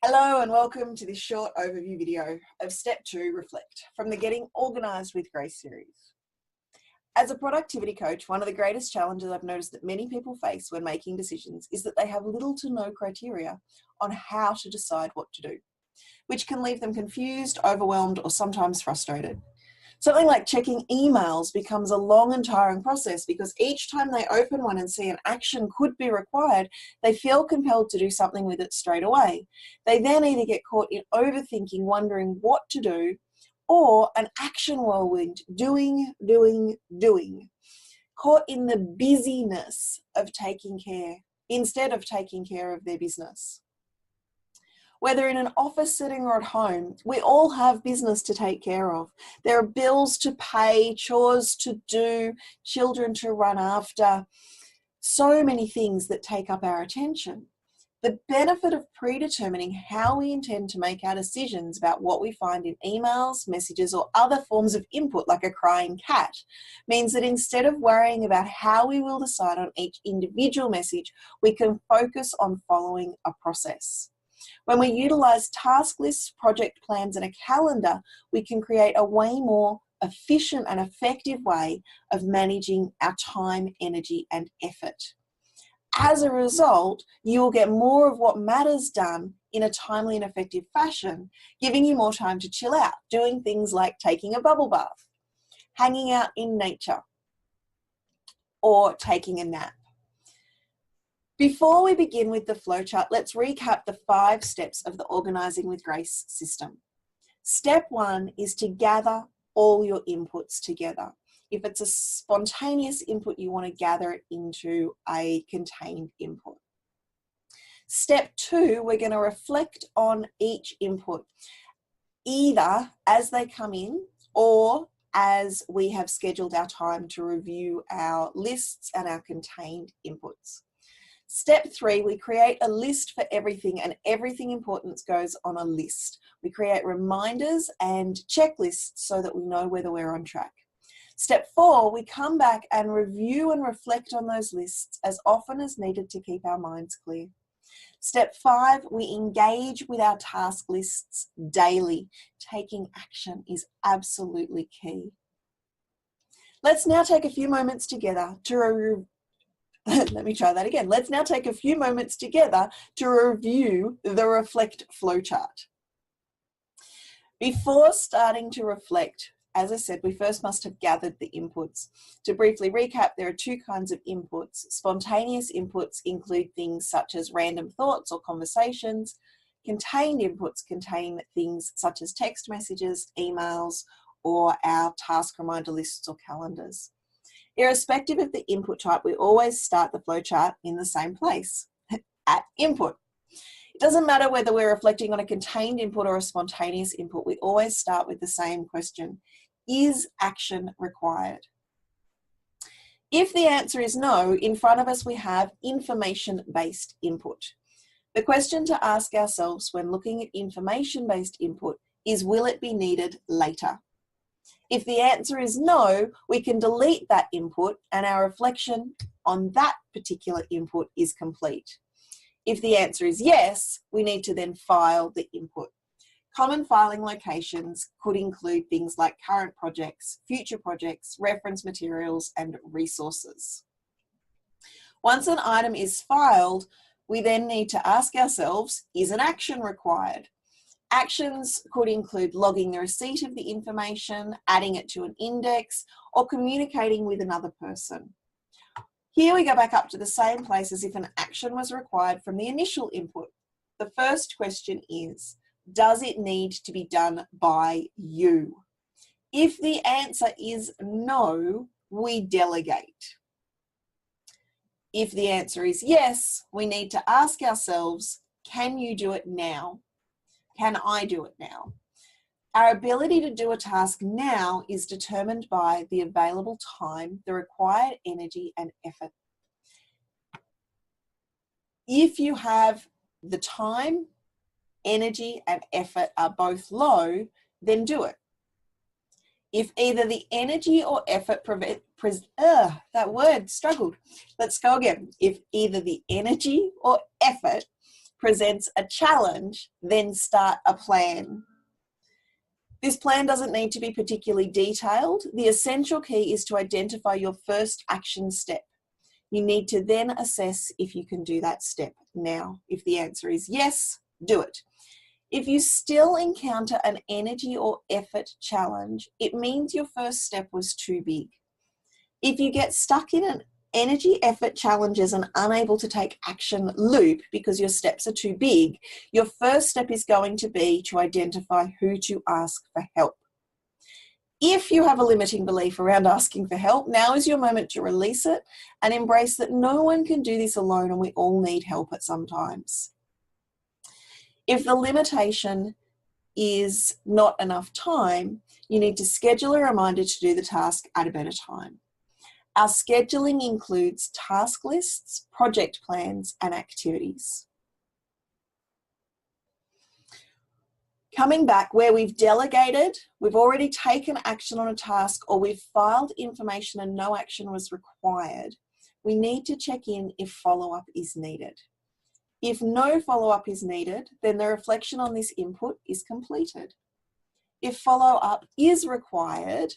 Hello and welcome to this short overview video of Step 2, Reflect, from the Getting Organised with Grace series. As a productivity coach, one of the greatest challenges I've noticed that many people face when making decisions is that they have little to no criteria on how to decide what to do, which can leave them confused, overwhelmed, or sometimes frustrated. Something like checking emails becomes a long and tiring process because each time they open one and see an action could be required, they feel compelled to do something with it straight away. They then either get caught in overthinking, wondering what to do, or an action whirlwind, doing, caught in the busyness of taking care instead of taking care of their business. Whether in an office setting or at home, we all have business to take care of. There are bills to pay, chores to do, children to run after, so many things that take up our attention. The benefit of predetermining how we intend to make our decisions about what we find in emails, messages, or other forms of input like a crying cat means that instead of worrying about how we will decide on each individual message, we can focus on following a process. When we utilize task lists, project plans, and a calendar, we can create a way more efficient and effective way of managing our time, energy, and effort. As a result, you will get more of what matters done in a timely and effective fashion, giving you more time to chill out, doing things like taking a bubble bath, hanging out in nature, or taking a nap. Before we begin with the flowchart, let's recap the 5 steps of the Organising with Grace system. Step 1 is to gather all your inputs together. If it's a spontaneous input, you want to gather it into a contained input. Step 2, we're going to reflect on each input, either as they come in or as we have scheduled our time to review our lists and our contained inputs. Step 3, we create a list for everything, and everything important goes on a list. We create reminders and checklists so that we know whether we're on track. Step 4, we come back and review and reflect on those lists as often as needed to keep our minds clear. Step 5, we engage with our task lists daily. Taking action is absolutely key. Let's now take a few moments together to Let's now take a few moments together to review the Reflect flowchart. Before starting to reflect, as I said, we first must have gathered the inputs. To briefly recap, there are 2 kinds of inputs. Spontaneous inputs include things such as random thoughts or conversations. Contained inputs contain things such as text messages, emails, or our task reminder lists or calendars. Irrespective of the input type, we always start the flowchart in the same place, at input. It doesn't matter whether we're reflecting on a contained input or a spontaneous input, we always start with the same question: is action required? If the answer is no, in front of us we have information-based input. The question to ask ourselves when looking at information-based input is, will it be needed later? If the answer is no, we can delete that input and our reflection on that particular input is complete. If the answer is yes, we need to then file the input. Common filing locations could include things like current projects, future projects, reference materials, and resources. Once an item is filed, we then need to ask ourselves, is an action required? Actions could include logging the receipt of the information, adding it to an index, or communicating with another person. Here we go back up to the same place as if an action was required from the initial input. The first question is, does it need to be done by you? If the answer is no, we delegate. If the answer is yes, we need to ask ourselves, can you do it now? Can I do it now? Our ability to do a task now is determined by the available time, the required energy and effort. If you have the time, energy and effort are both low, then do it. If either the energy or effort If either the energy or effort presents a challenge, then start a plan. This plan doesn't need to be particularly detailed. The essential key is to identify your first action step. You need to then assess if you can do that step now. If the answer is yes, do it. If you still encounter an energy or effort challenge, it means your first step was too big. If you get stuck in an energy, effort challenges and unable to take action loop because your steps are too big, your first step is going to be to identify who to ask for help. If you have a limiting belief around asking for help, now is your moment to release it and embrace that no one can do this alone and we all need help at some times. If the limitation is not enough time, you need to schedule a reminder to do the task at a better time. Our scheduling includes task lists, project plans, and activities. Coming back, where we've delegated, we've already taken action on a task, or we've filed information and no action was required, we need to check in if follow-up is needed. If no follow-up is needed, then the reflection on this input is completed. If follow-up is required,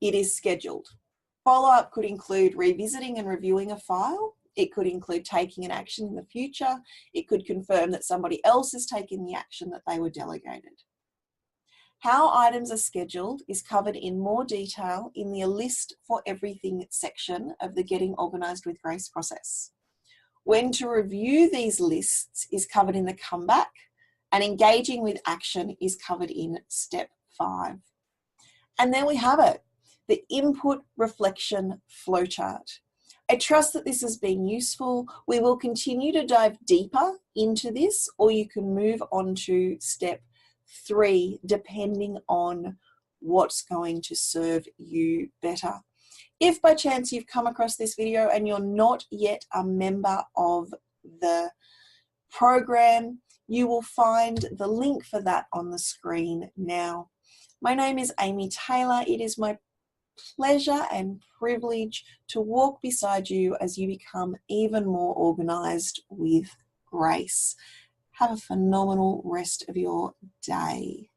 it is scheduled. Follow-up could include revisiting and reviewing a file. It could include taking an action in the future. It could confirm that somebody else has taken the action that they were delegated. How items are scheduled is covered in more detail in the list for everything section of the Getting Organised with Grace process. When to review these lists is covered in the comeback, and engaging with action is covered in step 5. And there we have it. The input reflection flowchart. I trust that this has been useful. We will continue to dive deeper into this, or you can move on to step 3, depending on what's going to serve you better. If by chance you've come across this video and you're not yet a member of the program, you will find the link for that on the screen now. My name is Amy Taylor. It is my pleasure and privilege to walk beside you as you become even more organised with grace. Have a phenomenal rest of your day.